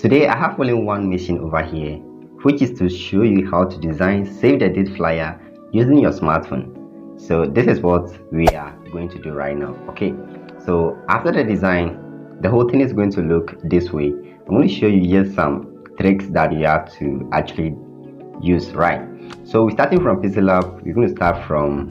Today I have only one mission over here, which is to show you how to design save the date flyer using your smartphone. So this is what we are going to do right now. Okay, so after the design, the whole thing is going to look this way. I'm going to show you just some tricks that you have to actually use, right? So we're starting from Pixel Lab. We're going to start from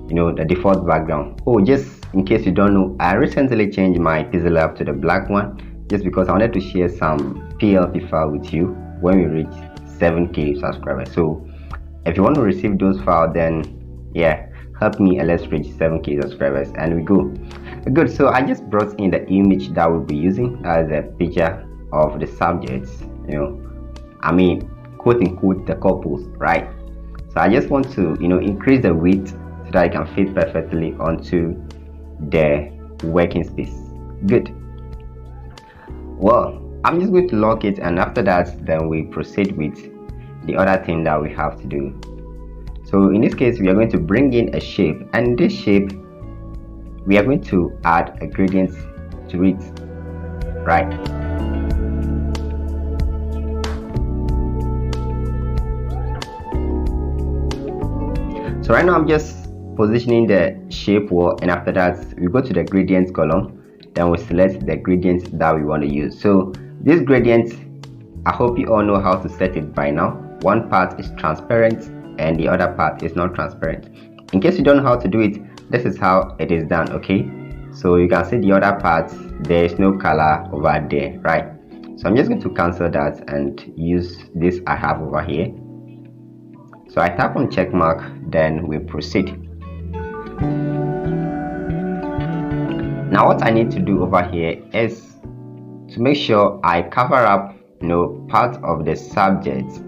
the default background. Oh, just in case you don't know, I recently changed my Pixel Lab to the black one just because I wanted to share some PLP file with you when we reach 7k subscribers. So if you want to receive those files, then yeah, help me and let's reach 7k subscribers and we go. Good. So I just brought in the image that we'll be using as a picture of the subjects, I mean, quote unquote, the couples, right? So I just want to increase the width so that it can fit perfectly onto the working space. Good. Well, I'm just going to lock it, and after that then we proceed with the other thing that we have to do. So in this case we are going to bring in a shape, and this shape we are going to add a gradient to it, right? So right now I'm just positioning the shape wall, and after that we go to the gradient column, then we select the gradient that we want to use. So this gradient, I hope you all know how to set it by now. One part is transparent and the other part is not transparent. In case you don't know how to do it, this is how it is done. Okay, so you can see the other part, there is no color over there, right? So I'm just going to cancel that and use this I have over here. So I tap on check mark, then we proceed. Now what I need to do over here is to make sure I cover up part of the subject,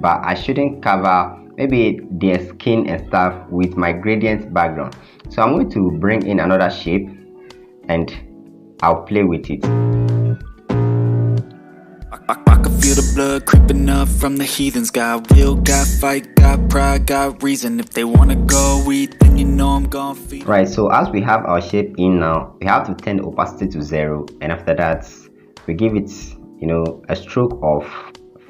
but I shouldn't cover maybe their skin and stuff with my gradient background. So I'm going to bring in another shape and I'll play with it. I can feel the blood creeping up from the heathens. Got will, got fight, got pride, got reason. If they wanna go eat, then you know I'm gonna feed. Right, so as we have our shape in now, we have to turn the opacity to 0, and after that we give it a stroke of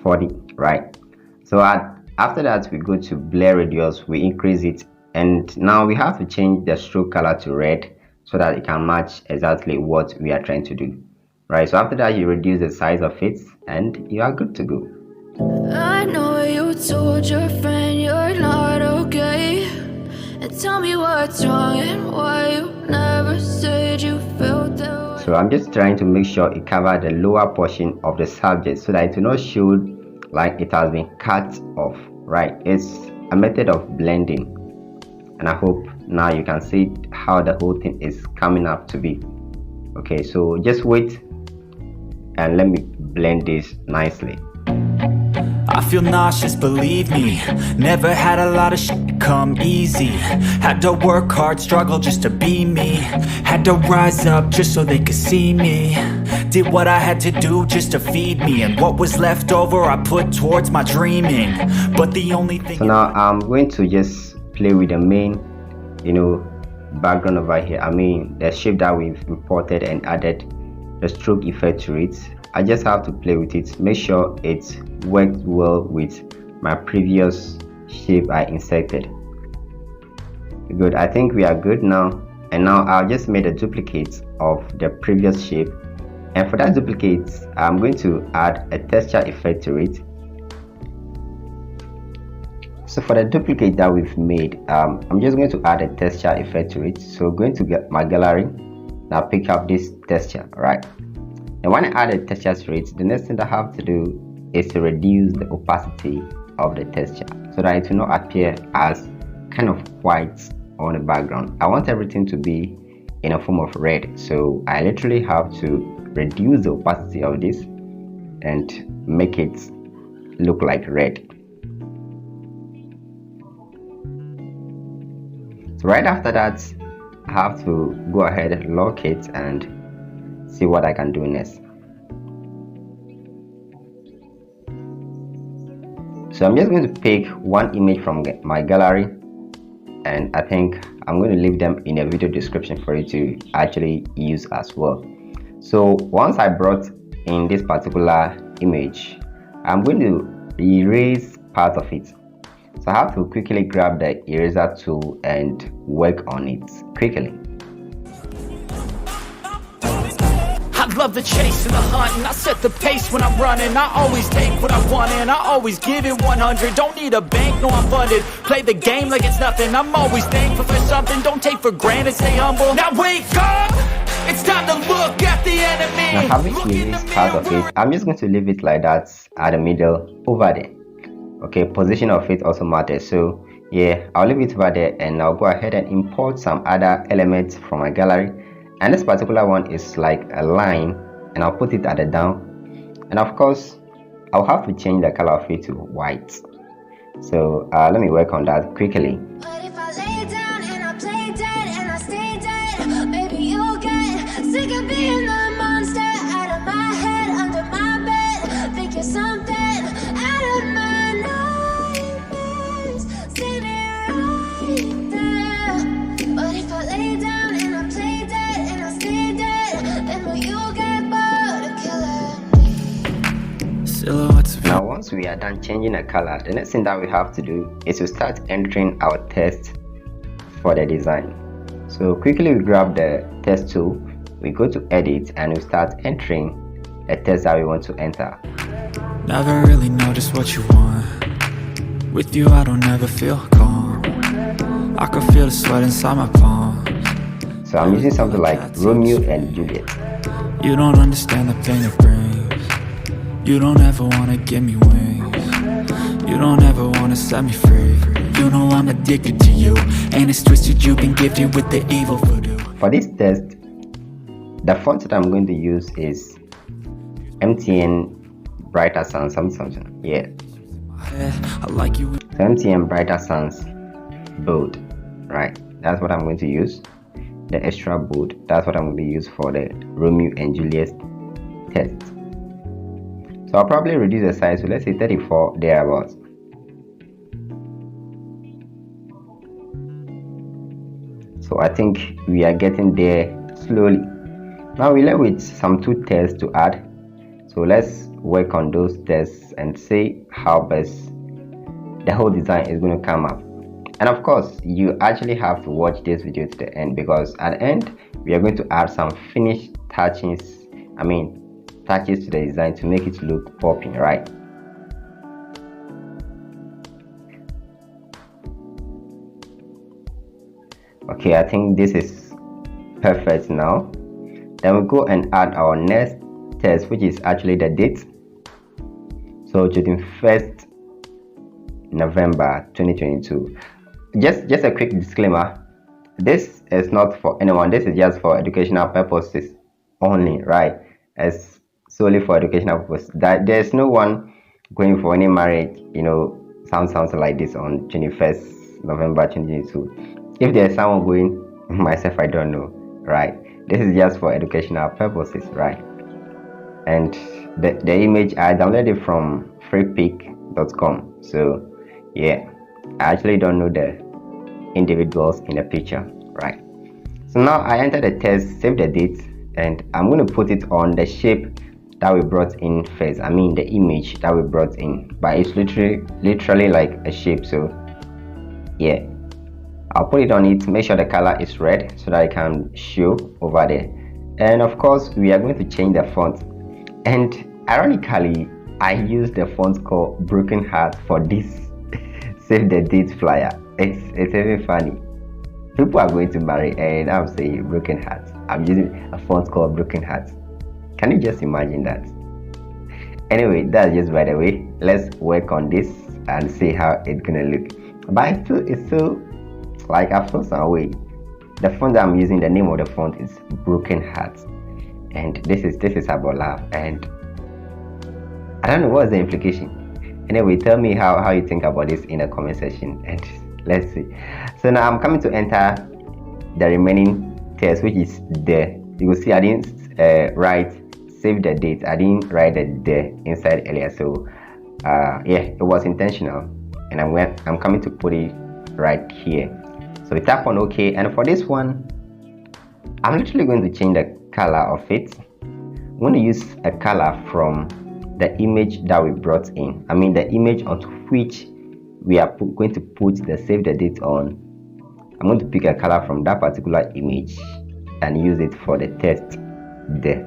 40, right? So after that we go to blur radius, we increase it, and now we have to change the stroke color to red so that it can match exactly what we are trying to do. Right, so after that you reduce the size of it and you are good to go. I know you told your friend you're not okay, and tell me what's wrong and why you never said you felt that way. So I'm just trying to make sure it covers the lower portion of the subject so that it will not show like it has been cut off, right? It's a method of blending, and I hope now you can see how the whole thing is coming up to be. Okay, so just wait and let me blend this nicely. I feel nauseous, believe me. Never had a lot of shit come easy. Had to work hard, struggle just to be me. Had to rise up just so they could see me. Did what I had to do just to feed me, and what was left over I put towards my dreaming. But the only thing. So now I'm going to just play with the main background over here. I mean the shape that we've imported and added the stroke effect to it. I just have to play with it, make sure it worked well with my previous shape I inserted. Good, I think we are good now. And now I'll just make a duplicate of the previous shape, and for that duplicate I'm going to add a texture effect to it. So for the duplicate that we've made, I'm just going to add a texture effect to it. So going to get my gallery, now pick up this texture, right? And when I add a texture to it, the next thing I have to do is to reduce the opacity of the texture so that it will not appear as kind of white on the background. I want everything to be in a form of red, so I literally have to reduce the opacity of this and make it look like red. So right after that I have to go ahead and lock it and see what I can do next. So I'm just going to pick one image from my gallery, and I think I'm going to leave them in a video description for you to actually use as well. So once I brought in this particular image, I'm going to erase part of it. So I have to quickly grab the eraser tool and work on it quickly. I love the chase and the hunt, and I set the pace when I'm running. I always take what I want and I always give it 100. Don't need a bank, no, I'm funded. Play the game like it's nothing. I'm always thankful for something. Don't take for granted, stay humble. Now wake up! It's time to look at the enemy. Now having erased part of it, I'm just going to leave it like that at the middle over there. Okay, position of it also matters. So yeah, I'll leave it over there and I'll go ahead and import some other elements from my gallery. And this particular one is like a line, and I'll put it at the down. And of course, I'll have to change the color of it to white. So let me work on that quickly. But if I lay down and I play dead and I stay dead, maybe you'll get sick of being the monster out of my head, under my bed. Think you're something out of my nightmares, standing right there. But if I lay down and I play dead, now once we are done changing the color, the next thing that we have to do is to start entering our text for the design. So quickly we grab the text tool, we go to edit, and we start entering the text that we want to enter. Never really know just what you want. With you I don't ever feel calm. I can feel the sweat inside my palms. So I'm using something like Romeo and Juliet. You don't understand the pain it brings. You don't ever wanna give me wings. You don't ever wanna set me free. You know I'm addicted to you, and it's twisted. You've been gifted with the evil voodoo. For this test, the font that I'm going to use is MTN Brighter Sans something. Yeah. I like you. So MTN Brighter Sans bold, right? That's what I'm going to use. The extra bold, that's what I'm going to use for the Romeo and Juliet test. So I'll probably reduce the size to, let's say, 34 thereabouts. So I think we are getting there slowly. Now we're left with some two tests to add. So let's work on those tests and see how best the whole design is going to come up. And of course, you actually have to watch this video to the end, because at the end we are going to add some finished touches to the design to make it look popping, right? Okay, I think this is perfect now. Then we go and add our next test, which is actually the date. So 21st November 2022. Just a quick disclaimer, this is not for anyone. This is just for educational purposes only, right? It's solely for educational purposes. That there's no one going for any marriage, something like this on 21st November 2022. If there's someone going, myself, I don't know, right? This is just for educational purposes, right? And the image, I downloaded it from freepik.com. So yeah, I actually don't know the individuals in the picture, right? So now I enter the text, save the date, and I'm going to put it on the shape that we brought in first. The image that we brought in, but it's literally like a shape. So yeah, I'll put it on it, make sure the color is red so that it can show over there. And of course, we are going to change the font. And ironically, I used the font called Broken Heart for this save the date flyer. It's even funny. People are going to marry and I'm saying Broken Heart. I'm using a font called Broken Heart. Can you just imagine that? Anyway, that's just by the way. Let's work on this and see how it's gonna look. But it's so like I feel some way. The font that I'm using, the name of the font is Broken Heart, and this is about love. And I don't know what's the implication. Anyway, tell me how you think about this in the comment section, and let's see. So now I'm coming to enter the remaining text, which is there. You will see I didn't write save the date. I didn't write the inside earlier, so yeah, it was intentional, and I'm coming to put it right here. So we tap on OK, and for this one, I'm literally going to change the color of it. I'm going to use a color from the image that we brought in, I mean the image onto which we are going to put the save the date on. I'm going to pick a color from that particular image and use it for the text there.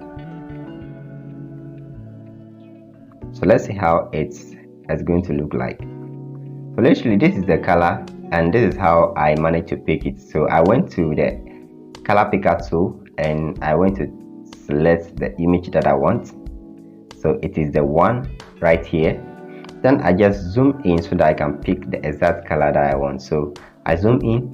So let's see how it's going to look like. So literally this is the color and this is how I managed to pick it. So I went to the color picker tool and I went to select the image that I want. So it is the one right here. Then I just zoom in so that I can pick the exact color that I want. So I zoom in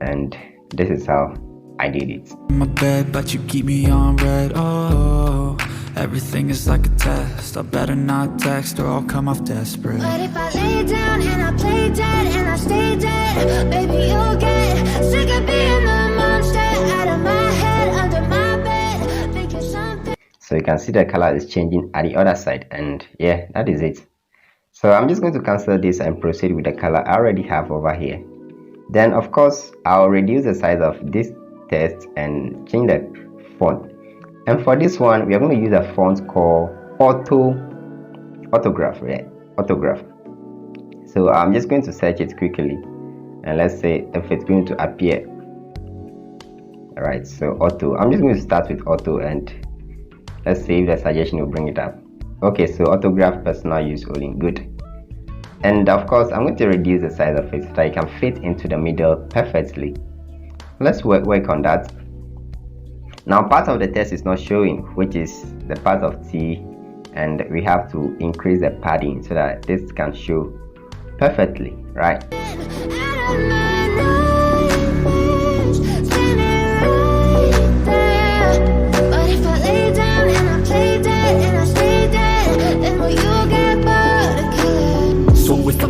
and this is how I did it. My bed, but you keep me on red. Oh, everything is like a test. I better not text or I'll come off desperate. But if I lay down and I play dead and I stay dead, baby, you'll get sick of being the monster out of my head, under my bed, thinking something. So you can see the color is changing at the other side, and yeah, that is it. So I'm just going to cancel this and proceed with the color I already have over here. Then of course I'll reduce the size of this text and change the font. And for this one we are going to use a font called autograph, right? Autograph. So I'm just going to search it quickly and let's say if it's going to appear. Alright, so auto, I'm just going to start with auto and let's see if the suggestion will bring it up. Okay, so autograph personal use only, good. And of course I'm going to reduce the size of it so that it can fit into the middle perfectly. Let's work on that. Now part of the text is not showing, which is the part of T, and we have to increase the padding so that this can show perfectly, right?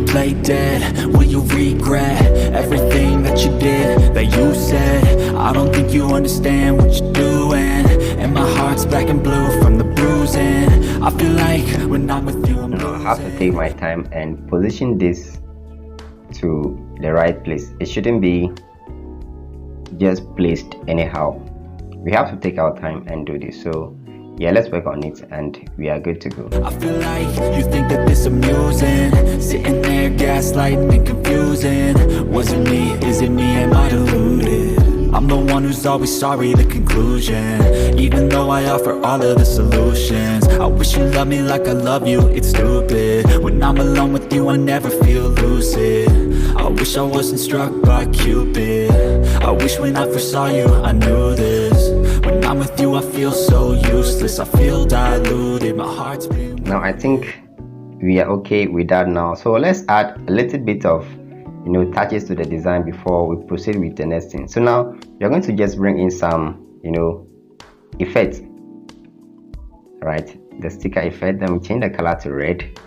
Play dead, will you regret everything that you did, that you said? I don't think you understand what you're doing, and my heart's black and blue from the bruising. I feel like when I'm with you, I have to take my time and position this to the right place. It shouldn't be just placed anyhow. We have to take our time and do this. So yeah, let's work on it and we are good to go. I feel like you think that this amusing, sitting there gaslighting and confusing. Was it me? Is it me? Am I deluded? I'm the one who's always sorry, the conclusion. Even though I offer all of the solutions, I wish you loved me like I love you, it's stupid. When I'm alone with you, I never feel lucid. I wish I wasn't struck by Cupid. I wish when I first saw you, I knew this. When I'm with you, I feel so useless. I feel diluted, my heart's been... Now I think we are okay with that now. So let's add a little bit of touches to the design before we proceed with the next thing. So now you're going to just bring in some effects, right? The sticker effect. Then we change the color to red.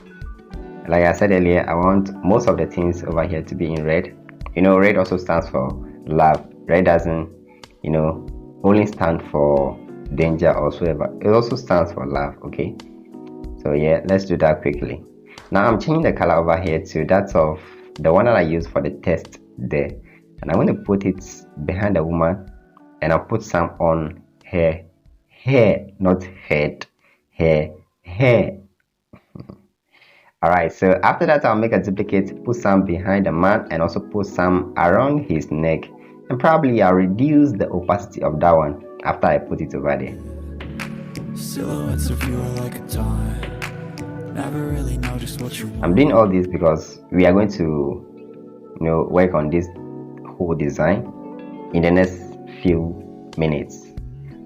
Like I said earlier, I want most of the things over here to be in red. Red also stands for love. Red doesn't only stand for danger or whatever. It also stands for love. Okay, so yeah, let's do that quickly. Now I'm changing the color over here to that of the one that I used for the text there, and I'm going to put it behind the woman, and I'll put some on her hair, not head, hair. Alright, so after that I'll make a duplicate, put some behind the man, and also put some around his neck, and probably I'll reduce the opacity of that one after I put it over there. Silhouettes of you are like a time. Never really noticed what you want. I'm doing all this because we are going to work on this whole design in the next few minutes.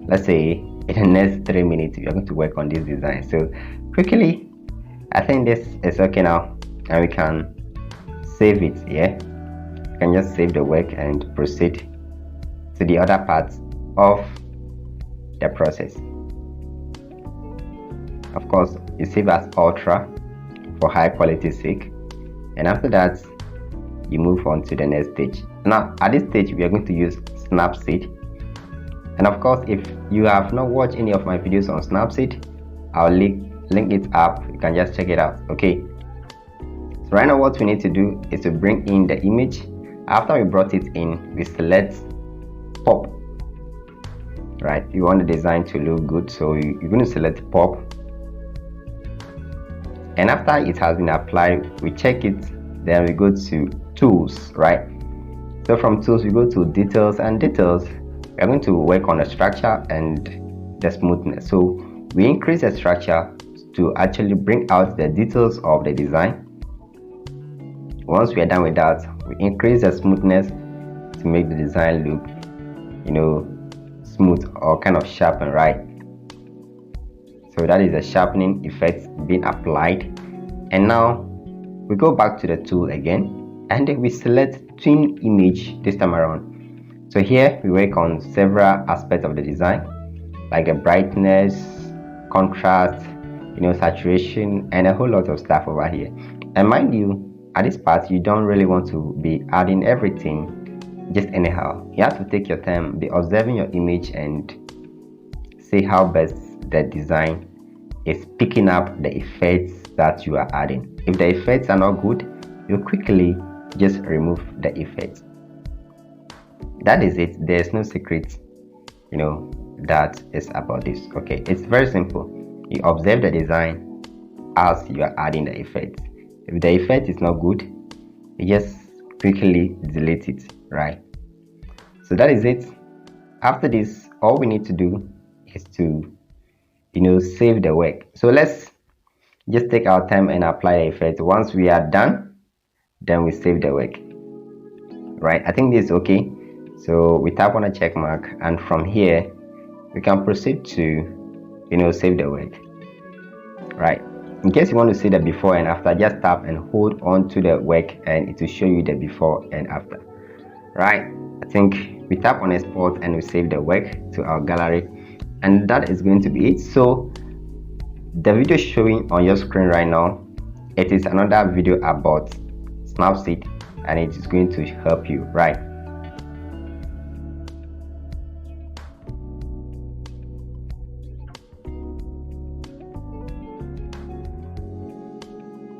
Let's say in the next 3 minutes we are going to work on this design. So quickly, I think this is okay now, and we can save it. Yeah, you can just save the work and proceed to the other parts of the process. Of course, you save as ultra for high quality sake, and after that you move on to the next stage. Now at this stage we are going to use Snapseed, and of course if you have not watched any of my videos on Snapseed, I'll link it up. You can just check it out. Okay, so right now what we need to do is to bring in the image. After we brought it in, we select pop, right? You want the design to look good, so you're going to select pop, And after it has been applied, we check it, then we go to tools, right? So from tools we go to details, and details we are going to work on the structure and the smoothness. So we increase the structure to actually bring out the details of the design. Once we are done with that, we increase the smoothness to make the design look, smooth or kind of sharpened, right? So that is the sharpening effect being applied. And now we go back to the tool again, and then we select twin image this time around. So here we work on several aspects of the design, like the brightness, contrast, saturation, and a whole lot of stuff over here. And mind you, at this part you don't really want to be adding everything just anyhow. You have to take your time, be observing your image, and see how best the design is picking up the effects that you are adding. If the effects are not good, you quickly just remove the effects. That is it. There's no secret that is about this. Okay, it's very simple. You observe the design as you are adding the effects. If the effect is not good, you just quickly delete it, right? So that is it. After this, all we need to do is to save the work. So let's just take our time and apply the effect. Once we are done, then we save the work, right? I think this is okay. So we tap on a check mark, and from here we can proceed to save the work, right? In case you want to see the before and after, just tap and hold on to the work and it will show you the before and after, right? I think we tap on export and we save the work to our gallery, and that is going to be it. So the video showing on your screen right now, it is another video about Snapseed, and it is going to help you, right?